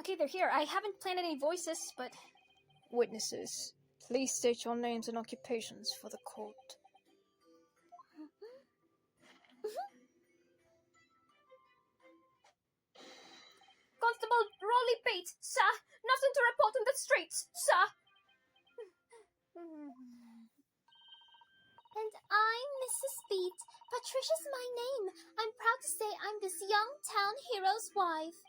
Okay, they're here. I haven't planted any voices, but... Witnesses, please state your names and occupations for the court. Constable Rolly Pate, sir! Nothing to report on the streets, sir! And I'm Mrs. Beat. Patricia's my name. I'm proud to say I'm this young town hero's wife.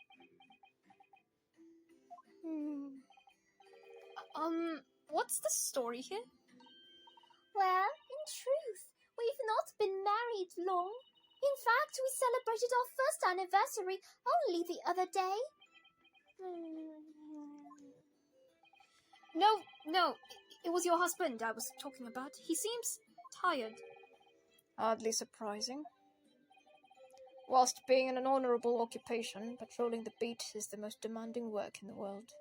What's the story here? Well, in truth, we've not been married long. In fact, we celebrated our first anniversary only the other day. No, it was your husband I was talking about. He seems tired. Hardly surprising. Whilst being an honourable occupation, patrolling the beat is the most demanding work in the world.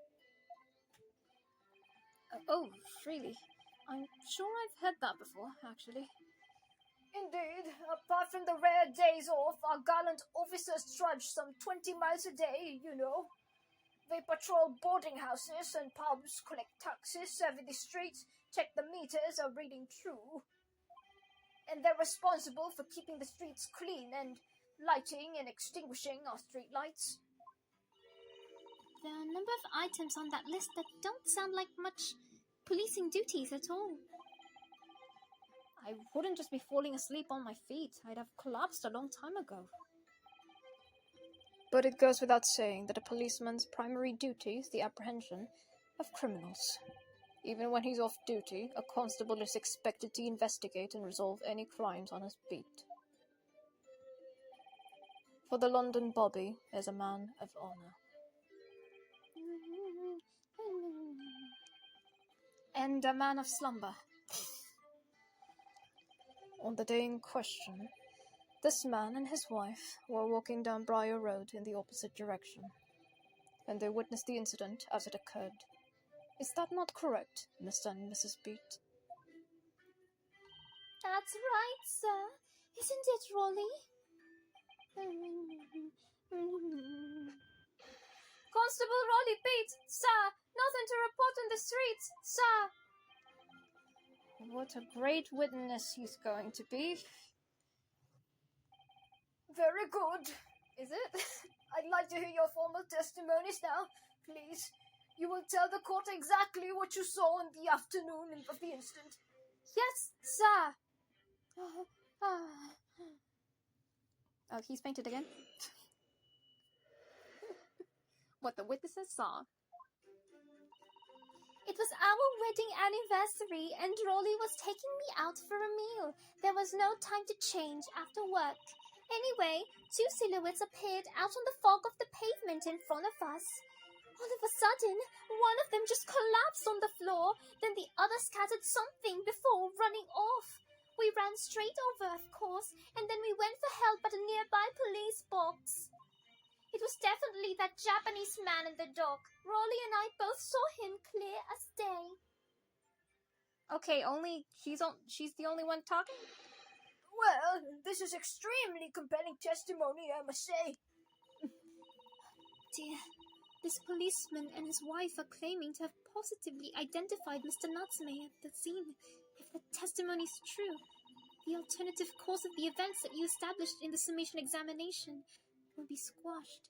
Oh, really? I'm sure I've heard that before, actually. Indeed, apart from the rare days off, our gallant officers trudge some 20 miles a day, you know. They patrol boarding houses and pubs, collect taxes, survey the streets, check the meters are reading true. And they're responsible for keeping the streets clean and lighting and extinguishing our street lights. There are a number of items on that list that don't sound like much policing duties at all. I wouldn't just be falling asleep on my feet. I'd have collapsed a long time ago. But it goes without saying that a policeman's primary duty is the apprehension of criminals. Even when he's off duty, a constable is expected to investigate and resolve any crimes on his beat. For the London Bobby is a man of honour. And a man of slumber. On the day in question, this man and his wife were walking down Briar Road in the opposite direction, and they witnessed the incident as it occurred. Is that not correct, Mr. and Mrs. Beat? That's right, sir. Isn't it, Rolly? Constable Rolly Pate, sir! Nothing to report on the streets, sir! What a great witness he's going to be. Very good. Is it? I'd like to hear your formal testimonies now, please. You will tell the court exactly what you saw in the afternoon of the incident. Yes, sir! Oh, he's fainted again? What the witnesses saw. It was our wedding anniversary and Rolly was taking me out for a meal. There was no time to change after work. Anyway, two silhouettes appeared out on the fog of the pavement in front of us. All of a sudden, one of them just collapsed on the floor, then the other scattered something before running off. We ran straight over, of course, and then we went for help at a nearby police box. It was definitely that Japanese man in the dock. Rolly and I both saw him clear as day. Okay, she's the only one talking? Well, this is extremely compelling testimony, I must say. Dear, this policeman and his wife are claiming to have positively identified Mr. Natsume at the scene. If the testimony is true, the alternative course of the events that you established in the summation examination will be squashed.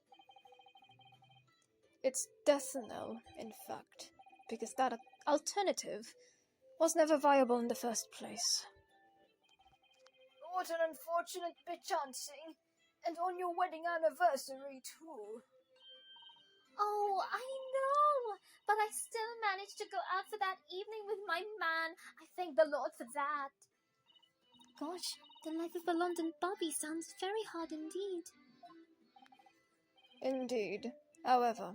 It's death knell, in fact, because that alternative was never viable in the first place. What an unfortunate bechancing. And on your wedding anniversary, too. Oh, I know! But I still managed to go out for that evening with my man. I thank the Lord for that. Gosh, the life of a London Bobby sounds very hard indeed. Indeed. However,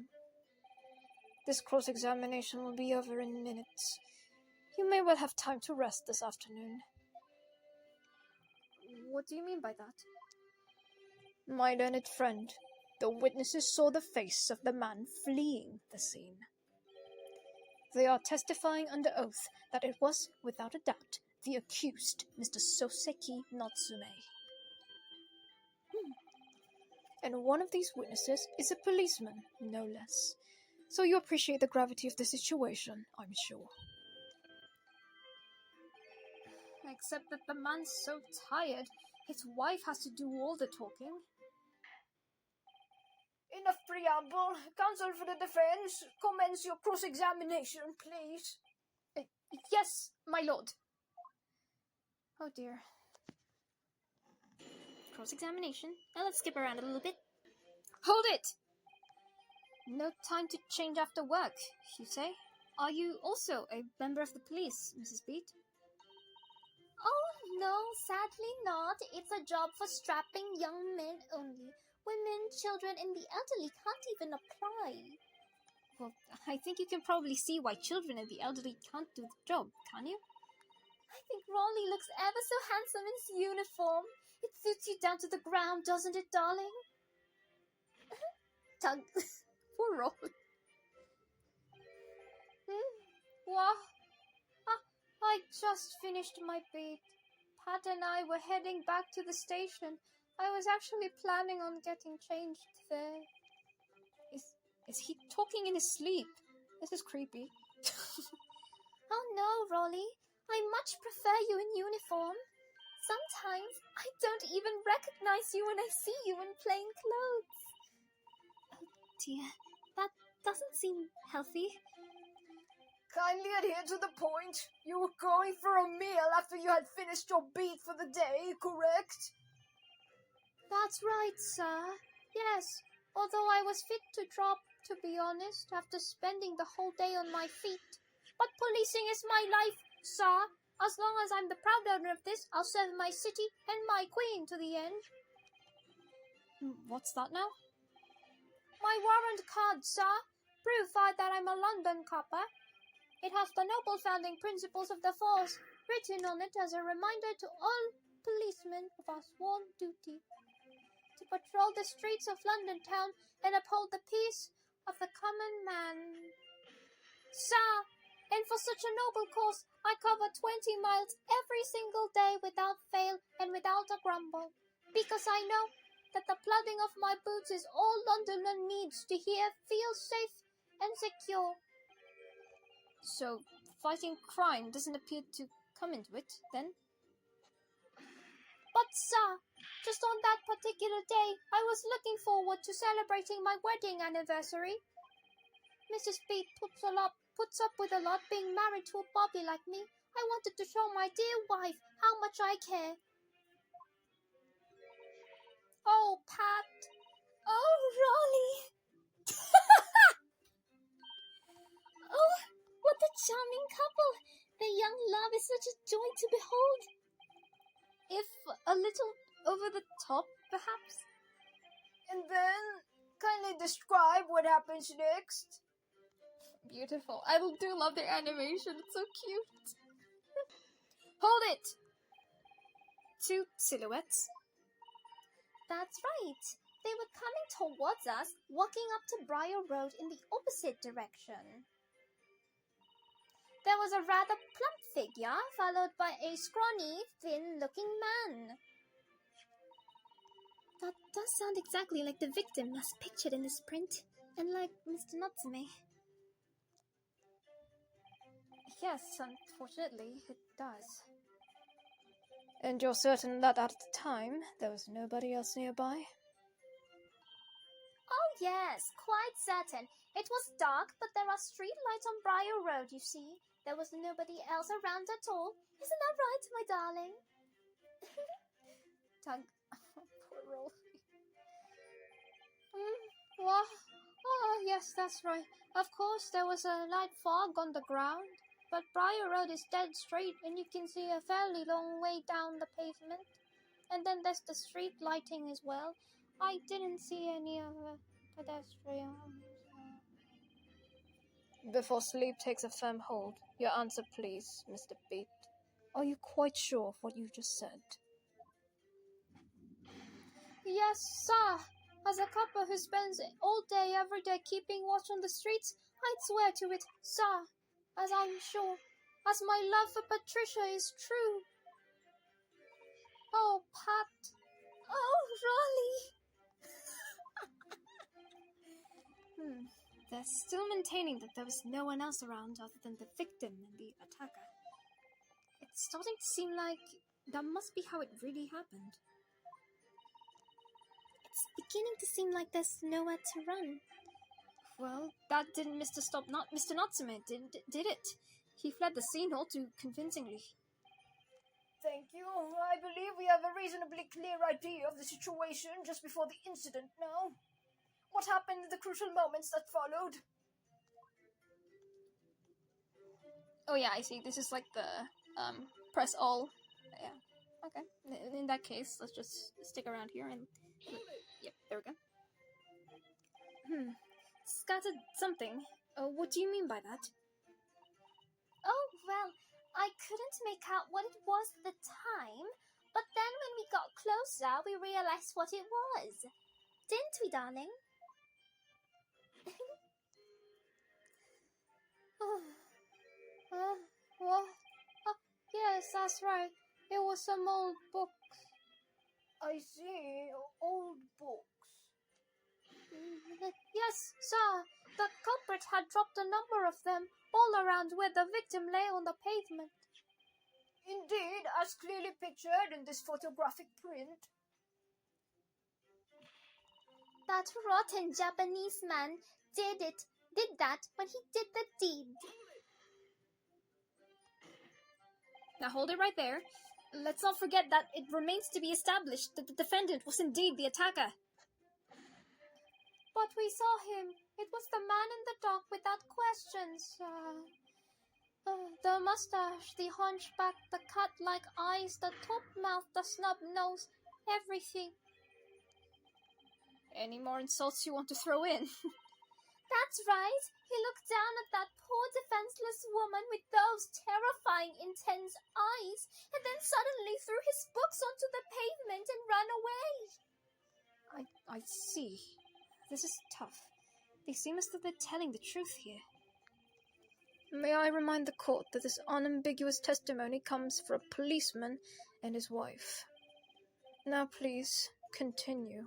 this cross-examination will be over in minutes. You may well have time to rest this afternoon. What do you mean by that? My learned friend, the witnesses saw the face of the man fleeing the scene. They are testifying under oath that it was, without a doubt, the accused, Mr. Soseki Natsume. And one of these witnesses is a policeman, no less. So you appreciate the gravity of the situation, I'm sure. Except that the man's so tired, his wife has to do all the talking. Enough preamble. Counsel for the defense, commence your cross-examination, please. Yes, my lord. Oh dear. Cross-examination. Now let's skip around a little bit. Hold it! No time to change after work, you say? Are you also a member of the police, Mrs. Beat? Oh, no, sadly not. It's a job for strapping young men only. Women, children, and the elderly can't even apply. Well, I think you can probably see why children and the elderly can't do the job, can you? I think Raleigh looks ever so handsome in his uniform. It suits you down to the ground, doesn't it, darling? Tug. Poor Raleigh. What? I just finished my beat. Pat and I were heading back to the station. I was actually planning on getting changed there. Is he talking in his sleep? This is creepy. Oh no, Raleigh. I much prefer you in uniform. Sometimes I don't even recognize you when I see you in plain clothes. Oh dear, that doesn't seem healthy. Kindly adhere to the point. You were going for a meal after you had finished your beat for the day, correct? That's right, sir. Yes, although I was fit to drop, to be honest, after spending the whole day on my feet. But policing is my life, sir. As long as I'm the proud owner of this, I'll serve my city and my queen to the end. What's that now? My warrant card, sir. Proof that I'm a London copper. It has the noble founding principles of the force written on it as a reminder to all policemen of our sworn duty to patrol the streets of London town and uphold the peace of the common man. Sir, and for such a noble cause, I cover 20 miles every single day without fail and without a grumble, because I know that the plugging of my boots is all Londoner needs to hear feel safe and secure. So, fighting crime doesn't appear to come into it, then? But, sir, just on that particular day, I was looking forward to celebrating my wedding anniversary. Mrs. Beat puts up with a lot being married to a bobby like me. I wanted to show my dear wife how much I care. Oh, Pat. Oh, Raleigh. Oh, what a charming couple. Their young love is such a joy to behold. If a little over the top, perhaps? And then, kindly describe what happens next. Beautiful. I do love their animation. It's so cute. Hold it! 2 silhouettes. That's right. They were coming towards us, walking up to Briar Road in the opposite direction. There was a rather plump figure, followed by a scrawny, thin-looking man. That does sound exactly like the victim as pictured in this print, and like Mr. Natsume. Yes, unfortunately, it does. And you're certain that at the time there was nobody else nearby? Oh yes, quite certain. It was dark, but there are street lights on Briar Road, you see. There was nobody else around at all. Isn't that right, my darling? Tug. Poor Rolfie. What? Oh, yes, that's right. Of course, there was a light fog on the ground, but Briar Road is dead straight, and you can see a fairly long way down the pavement. And then there's the street lighting as well. I didn't see any other pedestrians. Before sleep takes a firm hold, your answer please, Mr. Beat. Are you quite sure of what you just said? Yes, sir. As a copper who spends all day every day keeping watch on the streets, I'd swear to it, sir, as I'm sure, as my love for Patricia is true. Oh, Pat. Oh, Raleigh. they're still maintaining that there was no one else around other than the victim and the attacker. It's starting to seem like that must be how it really happened. It's beginning to seem like there's nowhere to run. Well, that didn't Mr. Natsume, did it? He fled the scene all too convincingly. Thank you. I believe we have a reasonably clear idea of the situation just before the incident now. What happened in the crucial moments that followed? Oh yeah, I see. This is like the press all. Yeah. Okay. In that case, let's just stick around here and. Yep. There we go. Scattered something. What do you mean by that? Oh, well, I couldn't make out what it was at the time, but then when we got closer, we realized what it was. Didn't we, darling? What? Yes, that's right. It was some old book. I see. Old books. Yes, sir. The culprit had dropped a number of them all around where the victim lay on the pavement. Indeed, as clearly pictured in this photographic print. That rotten Japanese man did that when he did the deed. Now hold it right there. Let's not forget that it remains to be established that the defendant was indeed the attacker. But we saw him. It was the man in the dark without questions. The mustache, the hunchback, the cat-like eyes, the top mouth, the snub nose, everything. Any more insults you want to throw in? That's right. He looked down at that poor defenseless woman with those terrifying, intense eyes, and then suddenly threw his books onto the pavement and ran away. I see. This is tough. They seem as though they're telling the truth here. May I remind the court that this unambiguous testimony comes from a policeman and his wife. Now please, continue.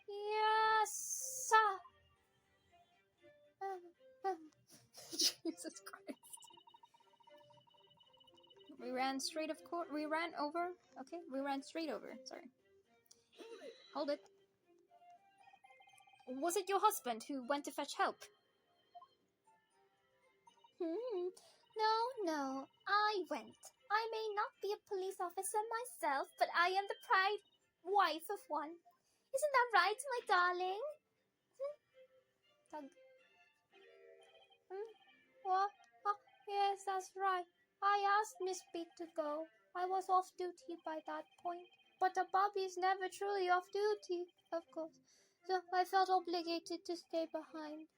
Yes, sir. Jesus Christ. We ran straight over. Okay, we ran straight over. Sorry. Hold it. Was it your husband who went to fetch help? No, I went. I may not be a police officer myself, but I am the proud wife of one. Isn't that right, my darling? Doug. What? Yes, that's right. I asked Miss B to go. I was off duty by that point. But the Bobby's never truly off duty, of course. So I felt obligated to stay behind.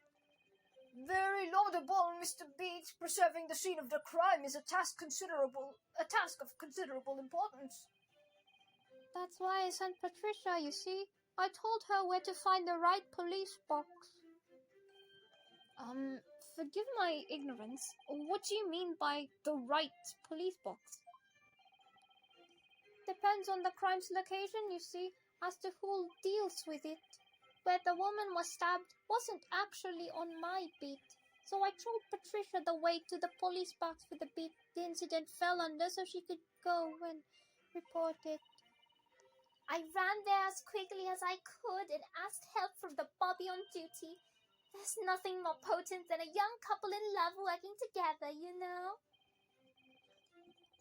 Very laudable, Mr. Beats. Preserving the scene of the crime is a task of considerable importance. That's why I sent Patricia, you see. I told her where to find the right police box. Forgive my ignorance. What do you mean by the right police box? Depends on the crime's location, you see, as to who deals with it. Where the woman was stabbed wasn't actually on my beat, so I told Patricia the way to the police box for the beat the incident fell under so she could go and report it. I ran there as quickly as I could and asked help from the Bobby on duty. There's nothing more potent than a young couple in love working together, you know?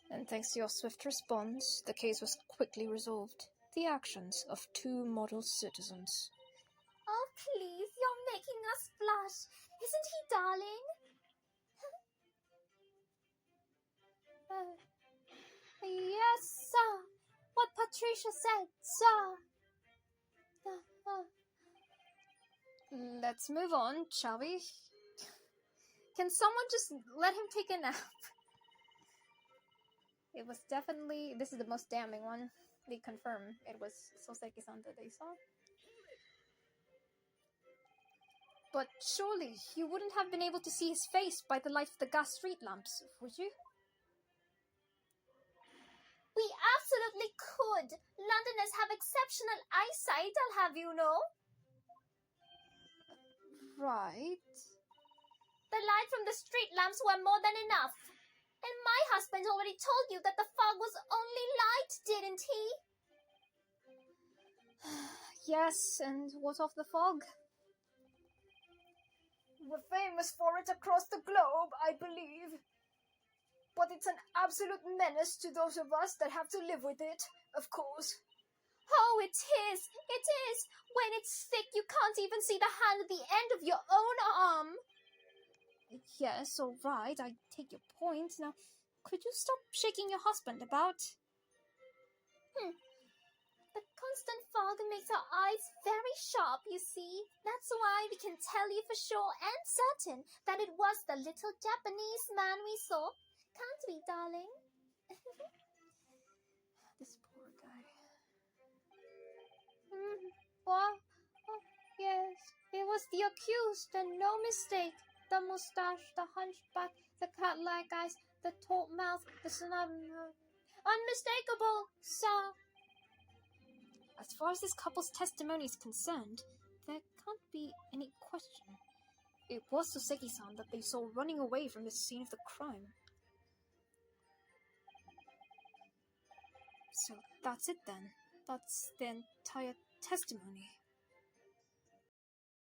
And thanks to your swift response, the case was quickly resolved. The actions of two model citizens. Oh, please, you're making us blush. Isn't he, darling? Yes, sir. What Patricia said, sir. Let's move on, shall we? Can someone just let him take a nap? It was definitely... This is the most damning one. They confirm it was Soseki-san that they saw. But surely you wouldn't have been able to see his face by the light of the gas street lamps, would you? We absolutely could. Londoners have exceptional eyesight, I'll have you know. Right. The light from the street lamps were more than enough. And my husband already told you that the fog was only light, didn't he? Yes, and what of the fog? We're famous for it across the globe, I believe. But it's an absolute menace to those of us that have to live with it, of course. Oh, it is! It is! When it's thick, you can't even see the hand at the end of your own arm! Yes, all right, I take your point. Now, could you stop shaking your husband about? The constant fog makes our eyes very sharp, you see. That's why we can tell you for sure and certain that it was the little Japanese man we saw. Can't we, darling? This poor guy. What? Oh, yes, it was the accused, and no mistake. The mustache, the hunchback, the cat-like eyes, the taut mouth, the snub nose. Unmistakable, sir. As far as this couple's testimony is concerned, there can't be any question. It was Soseki-san that they saw running away from the scene of the crime. So that's it then. That's the entire testimony.